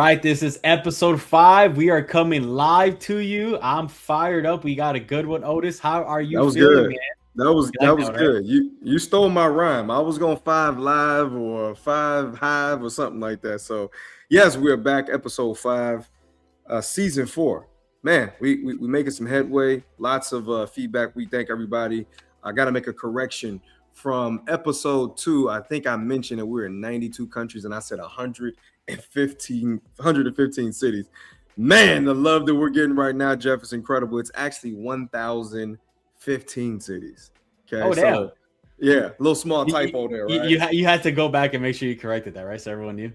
right, this is episode 5. We are coming live to you. I'm fired up. We got a good one, Otis. How are That you was feeling, good. man? That was You that like was that, right? good. You stole my rhyme. I was going five live or five hive or something like that. So yes, we're back, episode 5, season 4. Man, we making some headway. Lots of feedback. We thank everybody. I got to make a correction from episode 2. I think I mentioned that we're in 92 countries, and I said 115 cities. Man, the love that we're getting right now, Jeff, is incredible. It's actually 1,015 cities. Okay, Oh, damn. so yeah, a little small You, typo there, you, right? you had to go back and make sure you corrected that, right? So everyone knew.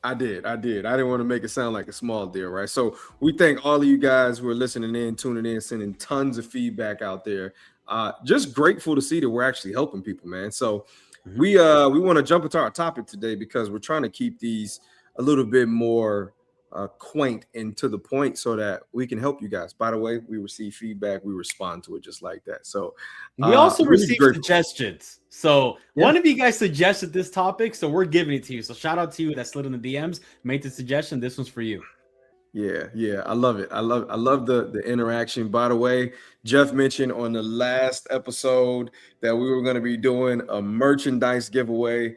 I did. I didn't want to make it sound like a small deal, right? So we thank all of you guys who are listening in, tuning in, sending tons of feedback out there. Just grateful to see that we're actually helping people, man. So Mhm. we want to jump into our topic today because we're trying to keep these a little bit more quaint and to the point so that we can help you guys. By the way, we receive feedback, we respond to it just like that. So We also really received grateful. suggestions. So Yeah. one of you guys suggested this topic, so we're giving it to you. So shout out to you that slid in the DMs, made the suggestion. This one's for you. Yeah, I love it. I love the interaction. By the way, Jeff mentioned on the last episode that we were going to be doing a merchandise giveaway.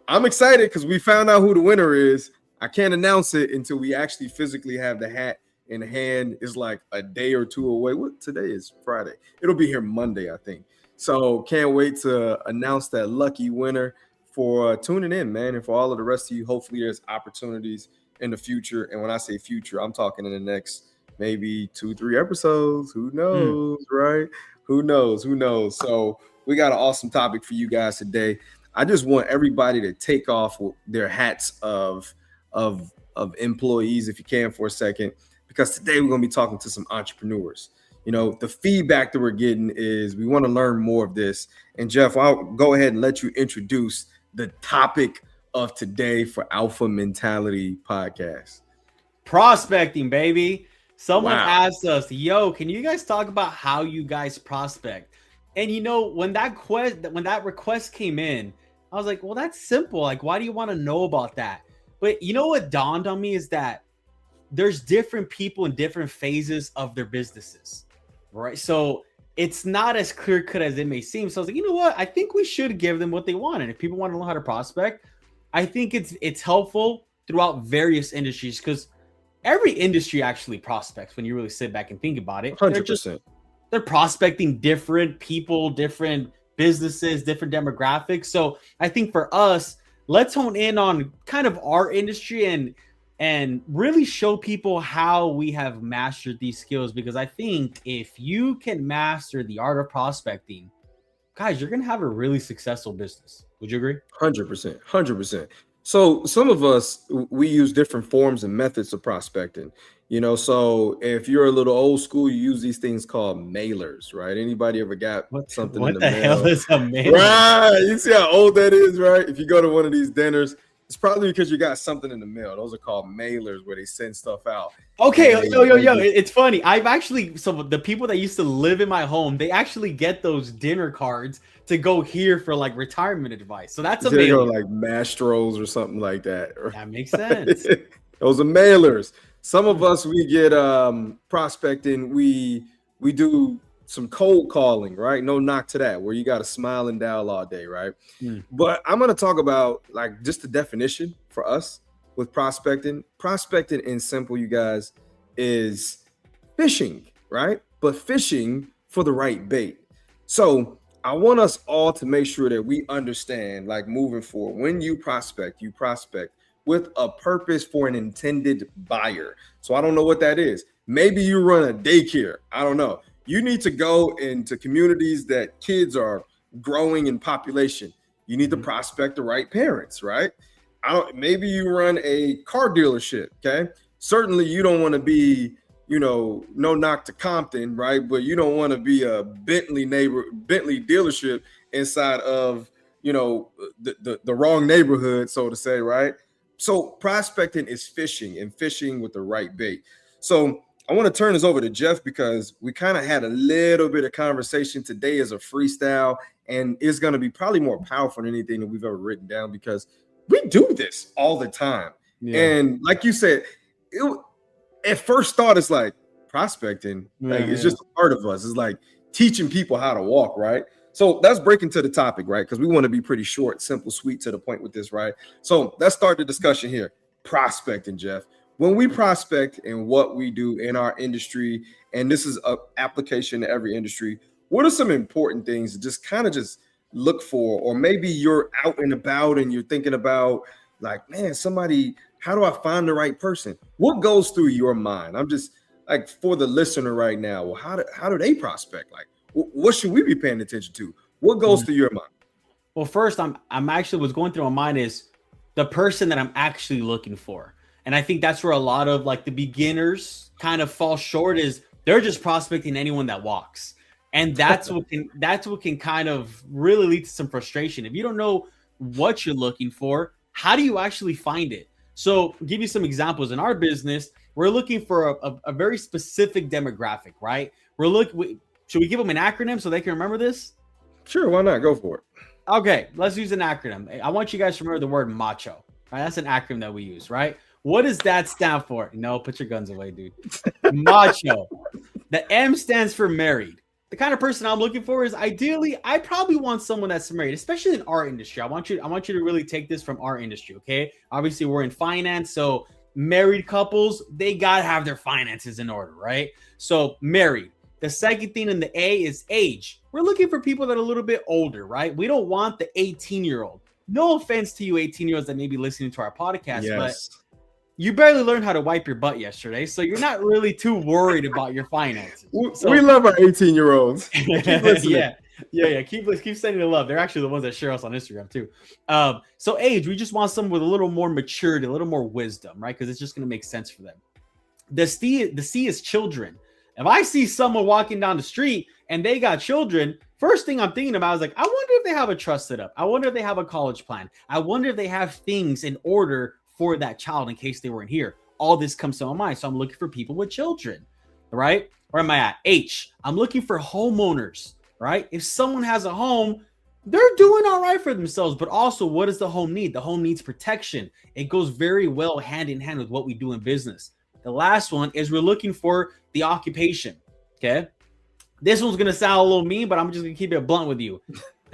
I'm excited because we found out who the winner is. I can't announce it until we actually physically have the hat in hand. It's like a day or two away. What today is Friday? It'll be here Monday, I think. So can't wait to announce that lucky winner for tuning in, man. And for all of the rest of you, hopefully there's opportunities in the future. And when I say future, I'm talking in the next maybe 2-3 episodes. Who Mm. knows, right? Who knows? Who knows? So we got an awesome topic for you guys today. I just want everybody to take off their hats of employees, if you can, for a second, because today we're going to be talking to some entrepreneurs. You know, the feedback that we're getting is we want to learn more of this. And Jeff, I'll go ahead and let you introduce the topic of today for Alpha Mentality Podcast. Prospecting, baby. Someone Wow. asked us, "Yo, can you guys talk about how you guys prospect?" And when that request came in, I was like, "Well, that's simple. Like, why do you want to know about that?" But you know what dawned on me is that there's different people in different phases of their businesses, right? So it's not as clear cut as it may seem. So I was like, you know what? I think we should give them what they want. And if people want to know how to prospect, I think it's helpful throughout various industries because every industry actually prospects when you really sit back and think about it. 100%. They're prospecting different people, different businesses, different demographics. So I think for us, let's hone in on kind of our industry and really show people how we have mastered these skills, because I think if you can master the art of prospecting, guys, you're going to have a really successful business. Would you agree? 100%. 100%. So some of us, we use different forms and methods of prospecting. You know, so if you're a little old school, you use these things called mailers, right? Anybody ever got something in What the the hell mail? is a mailer? Right. You see how old that is, right? If you go to one of these dinners, it's probably because you got something in the mail. Those are called mailers where they send stuff out. Okay, And yo, it's funny. I've actually, so the people that used to live in my home, they actually get those dinner cards to go here for like retirement advice. So that's a there you go, mailer. like Mastros or something like that. That makes sense. Those are mailers. Some of us, we get prospecting. We do some cold calling, right? No knock to that, where you got to smile and dial all day, right? Mm. But I'm going to talk about like just the definition for us with prospecting. Prospecting in simple, you guys, is fishing, right? But fishing for the right bait. So I want us all to make sure that we understand, like moving forward, when you prospect with a purpose for an intended buyer. So I don't know what that is. Maybe you run a daycare. I don't know. You need to go into communities that kids are growing in population. You need to prospect the right parents, right? Maybe you run a car dealership, okay? Certainly you don't want to be, no knock to Compton, right? But you don't want to be a Bentley dealership inside of, the wrong neighborhood, so to say, right? So prospecting is fishing, and fishing with the right bait. So I want to turn this over to Jeff because we kind of had a little bit of conversation today as a freestyle, and it's going to be probably more powerful than anything that we've ever written down because we do this all the time. Yeah. And like you said, it at first thought it's like prospecting, like it's Yeah. just a part of us. It's like teaching people how to walk, right? So let's break into the topic, right? Because we want to be pretty short, simple, sweet, to the point with this, right? So let's start the discussion here. Prospecting, Jeff. When we prospect and what we do in our industry, and this is a application to every industry, what are some important things to just kind of just look for? Or maybe you're out and about and you're thinking about, like, man, somebody, how do I find the right person? What goes through your mind? I'm just like, for the listener right now, well, how do they prospect? Like, what should we be paying attention to? What goes Mhm. through your mind? Well, first, I'm actually what's going through my mind is the person that I'm actually looking for, and I think that's where a lot of like the beginners kind of fall short is they're just prospecting anyone that walks, and that's what can kind of really lead to some frustration if you don't know what you're looking for. How do you actually find it? So, I'll give you some examples in our business. We're looking for a very specific demographic, right? Should we give them an acronym so they can remember this? Sure, why not? Go for it. Okay, let's use an acronym. I want you guys to remember the word macho. Right? That's an acronym that we use, right? What does that stand for? No, put your guns away, dude. Macho. The M stands for married. The kind of person I'm looking for is ideally, I probably want someone that's married, especially in our industry. I want you to really take this from our industry, okay? Obviously, we're in finance, so married couples, they gotta have their finances in order, right? So married. The second thing in the A is age. We're looking for people that are a little bit older, right? We don't want the 18-year-old. No offense to you 18-year-olds that may be listening to our podcast, but Yes. you barely learned how to wipe your butt yesterday, so you're not really too worried about your finances. We So love our 18-year-olds. Keep listening. yeah. Keep sending the love. They're actually the ones that share us on Instagram too. So age, we just want someone with a little more maturity, a little more wisdom, right? Because it's just going to make sense for them. The C is children. If I see someone walking down the street and they got children, first thing I'm thinking about is like, I wonder if they have a trust set up. I wonder if they have a college plan. I wonder if they have things in order for that child in case they weren't here. All this comes to my mind. So I'm looking for people with children, right? Where am I at? H. I'm looking for homeowners, right? If someone has a home, they're doing all right for themselves. But also, what does the home need? The home needs protection. It goes very well hand in hand with what we do in business. The last one is we're looking for the occupation. Okay. This one's going to sound a little mean, but I'm just going to keep it blunt with you.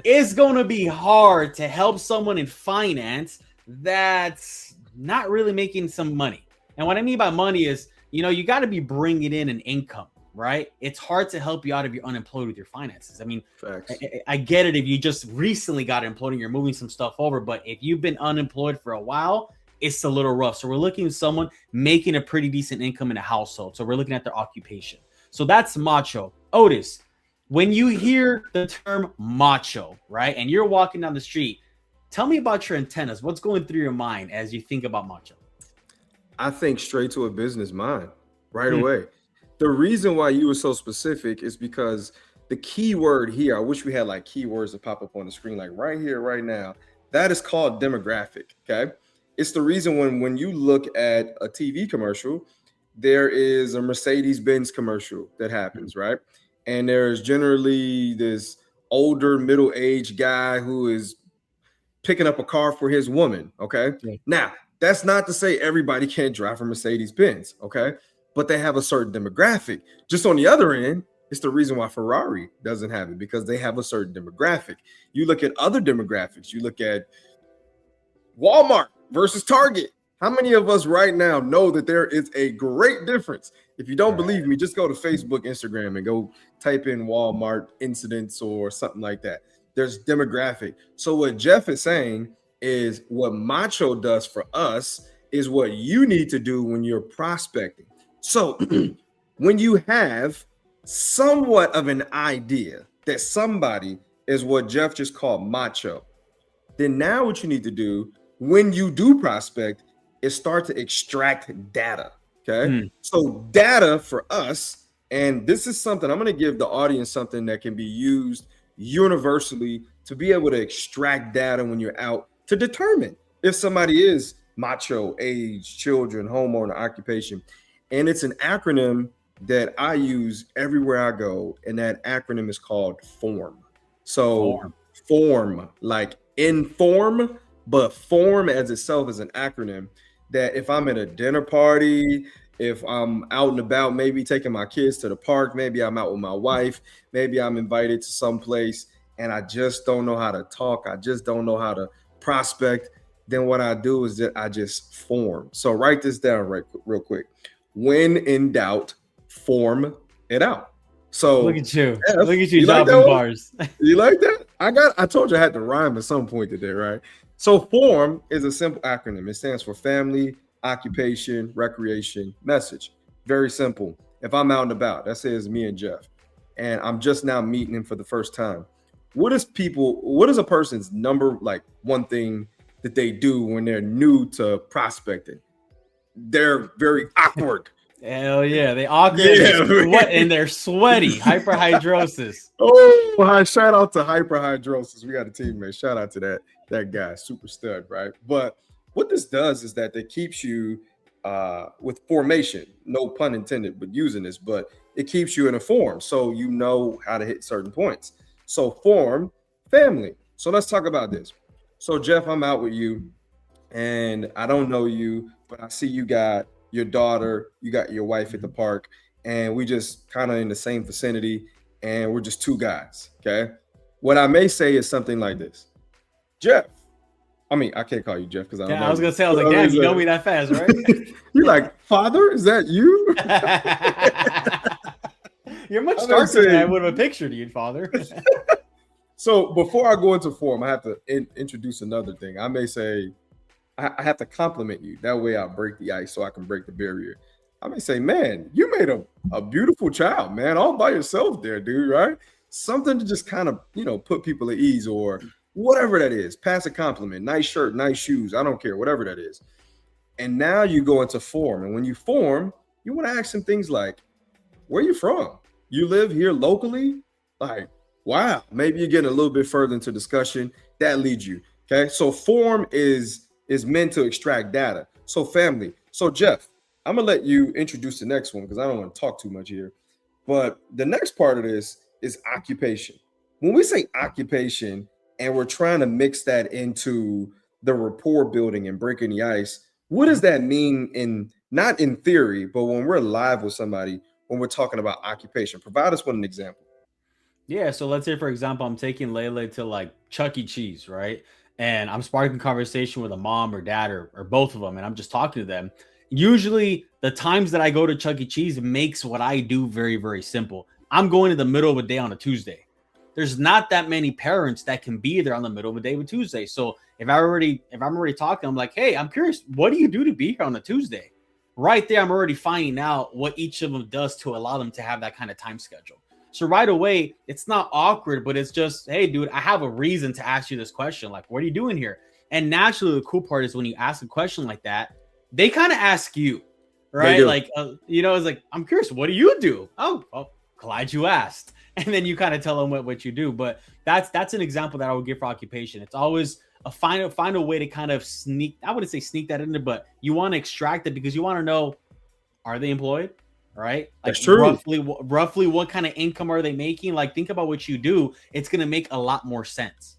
It's going to be hard to help someone in finance that's not really making some money. And what I mean by money is, you got to be bringing in an income, right? It's hard to help you out if you're unemployed with your finances. I mean, Facts. I get it if you just recently got employed and you're moving some stuff over, but if you've been unemployed for a while, it's a little rough. So we're looking at someone making a pretty decent income in a household. So we're looking at their occupation. So that's macho. Otis, when you hear the term macho, right, and you're walking down the street, tell me about your antennas. What's going through your mind as you think about macho? I think straight to a business mind right away. The reason why you were so specific is because the key word here, I wish we had like keywords to pop up on the screen, like right here, right now. That is called demographic. Okay. It's the reason when you look at a TV commercial, there is a Mercedes-Benz commercial that happens, right? And there's generally this older middle-aged guy who is picking up a car for his woman. Okay. Yeah. Now, that's not to say everybody can't drive a Mercedes Benz. Okay. But they have a certain demographic. Just on the other end, it's the reason why Ferrari doesn't have it, because they have a certain demographic. You look at other demographics, you look at Walmart versus Target. How many of us right now know that there is a great difference? If you don't believe me, just go to Facebook, Instagram, and go type in Walmart incidents or something like that. There's demographic. So what Jeff is saying is what macho does for us is what you need to do when you're prospecting. So when you have somewhat of an idea that somebody is what Jeff just called macho, then now what you need to do when you do prospect is start to extract data. Okay. So data for us, and this is something I'm going to give the audience something that can be used universally to be able to extract data when you're out to determine if somebody is macho, age, children, homeowner, occupation. And it's an acronym that I use everywhere I go. And that acronym is called FORM. So form, like inform, but form as itself is an acronym. that if I'm at a dinner party, if I'm out and about, maybe taking my kids to the park, maybe I'm out with my wife, maybe I'm invited to some place and I just don't know how to talk, I just don't know how to prospect, then what I do is that I just form. So write this down real quick. When in doubt, form it out. Look So at you. F, Look at you you like that dropping one? bars. You like that? I told you I had to rhyme at some point today, right? So form is a simple acronym. It stands for family, occupation, recreation, message. Very simple. If I'm out and about, that says me and Jeff, and I'm just now meeting him for the first time. What is a person's number like one thing that they do when they're new to prospecting? They're very awkward. Hell yeah, they awkward and Yeah. they're sweaty, hyperhidrosis. Oh, shout out to hyperhidrosis. We got a teammate. Shout out to that guy, super stud, right? But what this does is that it keeps you with formation, no pun intended, but using this, but it keeps you in a form so you know how to hit certain points. So form, family. So let's talk about this. So Jeff, I'm out with you and I don't know you, but I see you got your daughter, you got your wife at the park, and we just kind of in the same vicinity, and we're just two guys. Okay. What I may say is something like this. Jeff. I mean, I can't call you Jeff because I don't Yeah, know I was you. gonna say, I was But like, I damn, mean, you know me that fast, right? you're like, Father, is that you? You're much I'm darker than I saying, would have pictured you, father. so before I go into form, I have to introduce another thing. I may say, I have to compliment you. That way I'll break the ice so I can break the barrier. I may say, man, you made a beautiful child, man, all by yourself there, dude, right? Something to just kind of, put people at ease or whatever that is. Pass a compliment, nice shirt, nice shoes. I don't care, whatever that is. And now you go into form. And when you form, you want to ask some things like, where you from? You live here locally? Like, wow, maybe you're getting a little bit further into discussion. That leads you. Okay. So form is meant to extract data. So family. So Jeff, I'm gonna let you introduce the next one because I don't want to talk too much here. But the next part of this is occupation. When we say occupation and we're trying to mix that into the rapport building and breaking the ice, what does that mean in not in theory, but when we're live with somebody, when we're talking about occupation? Provide us with an example. Yeah, so let's say for example, I'm taking Lele to like Chuck E. Cheese, right? And I'm sparking conversation with a mom or dad or both of them, and I'm just talking to them. Usually, the times that I go to Chuck E. Cheese makes what I do very, very simple. I'm going in the middle of a day on a Tuesday. There's not that many parents that can be there on the middle of a day with Tuesday. So if I'm already talking, I'm like, hey, I'm curious, what do you do to be here on a Tuesday? Right there, I'm already finding out what each of them does to allow them to have that kind of time schedule. So right away, it's not awkward, but it's just, hey, dude, I have a reason to ask you this question. Like, what are you doing here? And naturally, the cool part is when you ask a question like that, they kind of ask you, They right? do. Like, it's like, I'm curious, what do you do? Oh, glad you asked. And then you kind of tell them what you do. But that's an example that I would give for occupation. It's always find a way to kind of sneak. I wouldn't say sneak that in there, but you want to extract it because you want to know, are they employed? Right? Like That's true. roughly what kind of income are they making? Like think about what you do. It's gonna make a lot more sense.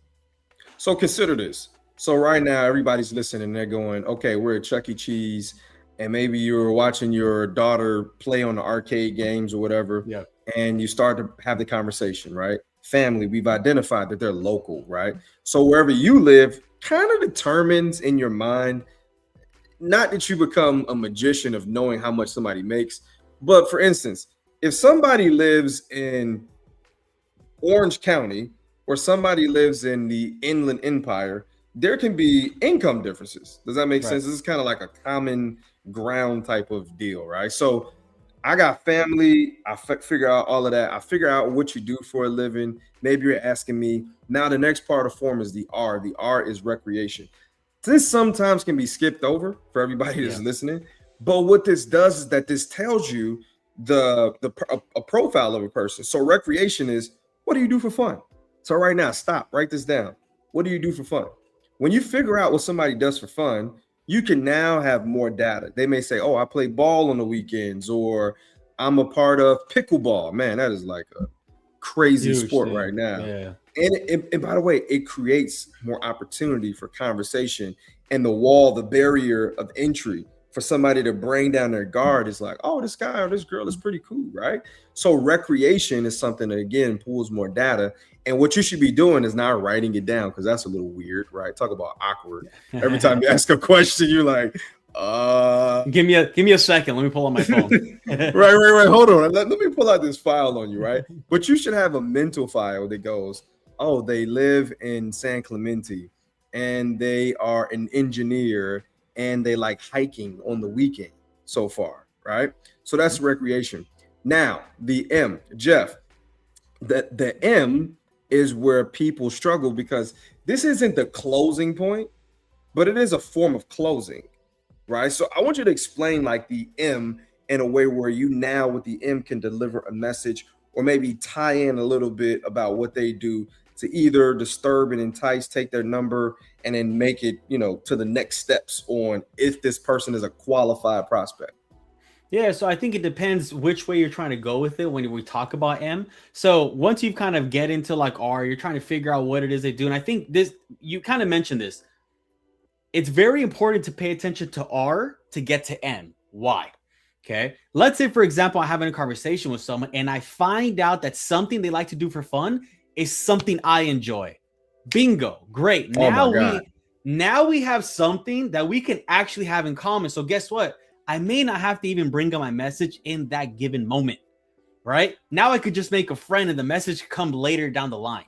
So consider this. So right now, everybody's listening. And they're going, okay, we're at Chuck E. Cheese, and maybe you're watching your daughter play on the arcade games or whatever, Yeah. and you start to have the conversation, right? Family, we've identified that they're local, right? So wherever you live kind of determines in your mind, not that you become a magician of knowing how much somebody makes, but for instance, if somebody lives in Orange County or somebody lives in the Inland Empire, there can be income differences. Does that make Right. sense? This is kind of like a common ground type of deal, right? So I got family. I figure out all of that. I figure out what you do for a living. Maybe you're asking me. Now, the next part of form is the R. The R is recreation. This sometimes can be skipped over for everybody that's Yeah. listening. But what this does is that this tells you a profile of a person. So recreation is, what do you do for fun? So right now, stop, write this down. What do you do for fun? When you figure out what somebody does for fun, you can now have more data. They may say, oh, I play ball on the weekends, or I'm a part of pickleball. Man, that is like a crazy Huge sport right thing. now. Yeah. And by the way, it creates more opportunity for conversation, and the wall, the barrier of entry for somebody to bring down their guard is like, oh, this guy or this girl is pretty cool, right? So recreation is something that again pulls more data. And what you should be doing is not writing it down, because that's a little weird, right? Talk about awkward. Every time you ask a question, you're like, give me a second. Let me pull on my phone. right. Hold on. Let me pull out this file on you, right? But you should have a mental file that goes, oh, they live in San Clemente and they are an engineer and they like hiking on the weekend so far, right? So that's recreation. Now, the M, Jeff, the M is where people struggle, because this isn't the closing point, but it is a form of closing, right? So I want you to explain like the M in a way where you now with the M can deliver a message, or maybe tie in a little bit about what they do to either disturb and entice, take their number, and then make it, to the next steps on if this person is a qualified prospect. Yeah, so I think it depends which way you're trying to go with it when we talk about M. So once you kind of get into like R, you're trying to figure out what it is they do. And I think you kind of mentioned this. It's very important to pay attention to R to get to M. Why? Okay. Let's say, for example, I'm having a conversation with someone and I find out that something they like to do for fun is something I enjoy. Bingo. Great. Now we have something that we can actually have in common. So guess what? I may not have to even bring up my message in that given moment, right? Now I could just make a friend and the message come later down the line.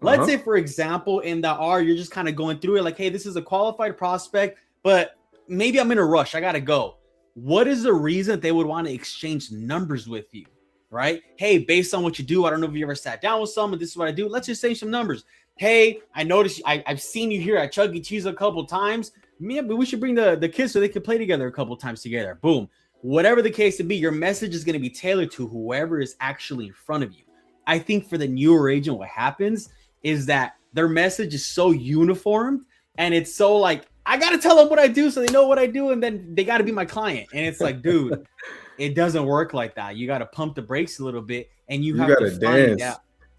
Let's say, for example, in the R, you're just kind of going through it like, hey, this is a qualified prospect, but maybe I'm in a rush. I got to go. What is the reason they would want to exchange numbers with you, right? Hey, based on what you do, I don't know if you ever sat down with someone. This is what I do. Let's just say some numbers. Hey, I noticed I've seen you here at Chuck E. Cheese a couple times. Maybe we should bring the kids so they can play together a couple times together. Boom. Whatever the case to be, your message is going to be tailored to whoever is actually in front of you. I think for the newer agent, what happens is that their message is so uniformed and it's so like, I got to tell them what I do so they know what I do, and then they got to be my client. And it's like, dude, it doesn't work like that. You got to pump the brakes a little bit, and you have to dance.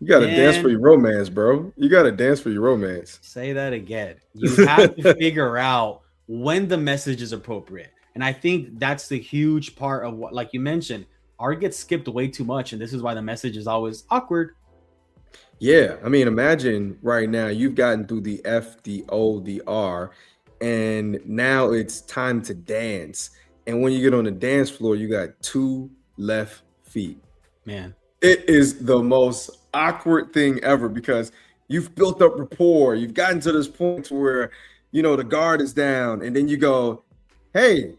You got to dance for your romance, bro. You got to dance for your romance. Say that again. You have to figure out when the message is appropriate. And I think that's the huge part of what, like you mentioned, R gets skipped way too much. And this is why the message is always awkward. Yeah. I mean, imagine right now you've gotten through the F, the O, the R, and now it's time to dance. And when you get on the dance floor, you got 2 left feet. Man, it is the most awkward thing ever, because you've built up rapport. You've gotten to this point where, the guard is down, and then you go, hey,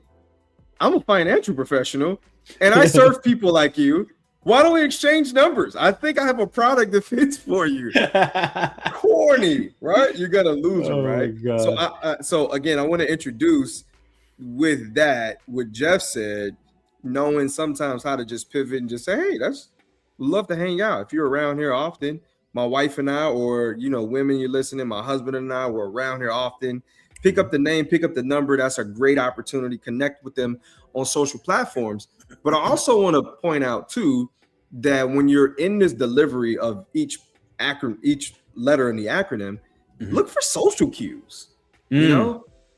I'm a financial professional and I serve people like you. Why don't we exchange numbers? I think I have a product that fits for you. Corny, right? You're going to lose them, right? So again, I want to introduce with that, what Jeff said, knowing sometimes how to just pivot and just say, hey, love to hang out. If you're around here often, my wife and I, or, women you're listening, my husband and I, we're around here often. Pick up the name, pick up the number. That's a great opportunity. Connect with them on social platforms. But I also want to point out too, that when you're in this delivery of each letter in the acronym, look for social cues,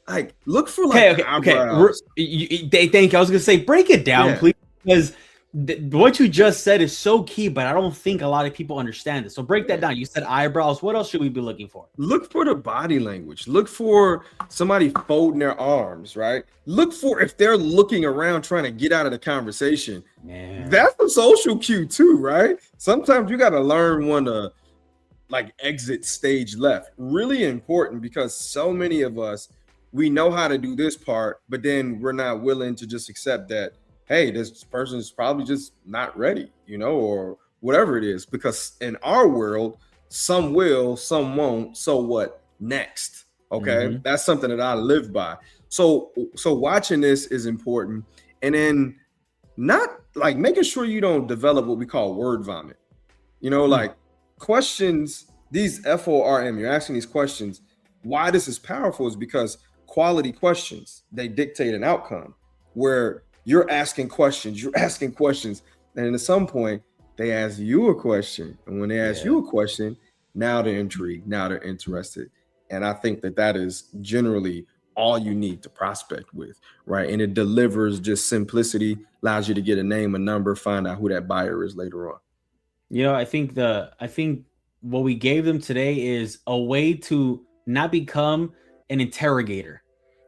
like look for like eyebrows. Thank you. I was going to say, break it down, please, because what you just said is so key, but I don't think a lot of people understand it. So break that down. You said eyebrows. What else should we be looking for? Look for the body language. Look for somebody folding their arms, right? Look for if they're looking around trying to get out of the conversation. Man. That's a social cue too, right? Sometimes you got to learn when to like exit stage left. Really important, because so many of us, we know how to do this part, but then we're not willing to just accept that, hey, this person is probably just not ready, or whatever it is. Because in our world, some will, some won't. So what next? Okay. That's something that I live by. So watching this is important. And then not like making sure you don't develop what we call word vomit, like questions, these FORM, you're asking these questions. Why this is powerful is because quality questions, they dictate an outcome where you're asking questions, and at some point they ask you a question. And when they ask you a question, Now they're intrigued. Now they're interested. And I think that that is generally all you need to prospect with, right? And it delivers just simplicity, allows you to get a name, a number, find out who that buyer is later on. I think what we gave them today is a way to not become an interrogator.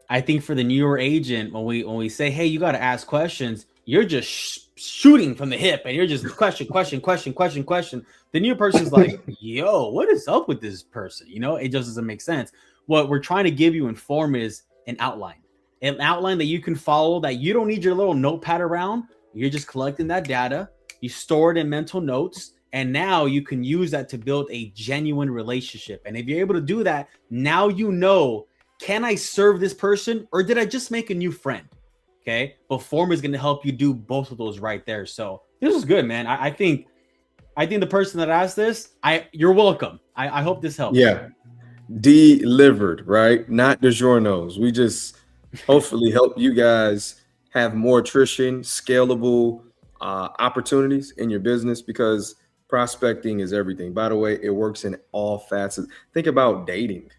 I think for the newer agent, when we say, "Hey, you got to ask questions," you're just shooting from the hip, and you're just question. The new person's like, "Yo, what is up with this person?" It just doesn't make sense. What we're trying to give you in form is an outline that you can follow. That you don't need your little notepad around. You're just collecting that data. You store it in mental notes, and now you can use that to build a genuine relationship. And if you're able to do that, now you know, can I serve this person or did I just make a new friend? Okay. But form is going to help you do both of those right there. So this is good, man. I think the person that asked this, you're welcome. I hope this helps. Yeah. Delivered, right? Not DiGiorno's. We just hopefully help you guys have more attrition, scalable opportunities in your business, because prospecting is everything. By the way, it works in all facets. Think about dating.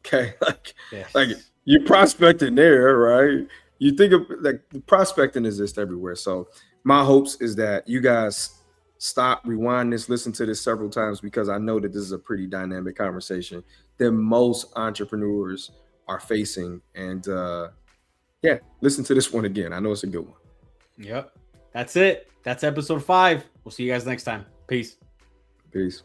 Okay. Like Yes. you're prospecting there, right? You think of like prospecting is just everywhere. So my hopes is that you guys stop, rewind this, listen to this several times, because I know that this is a pretty dynamic conversation that most entrepreneurs are facing. And yeah, listen to this one again. I know it's a good one. Yep. That's it. That's episode 5. We'll see you guys next time. Peace. Peace.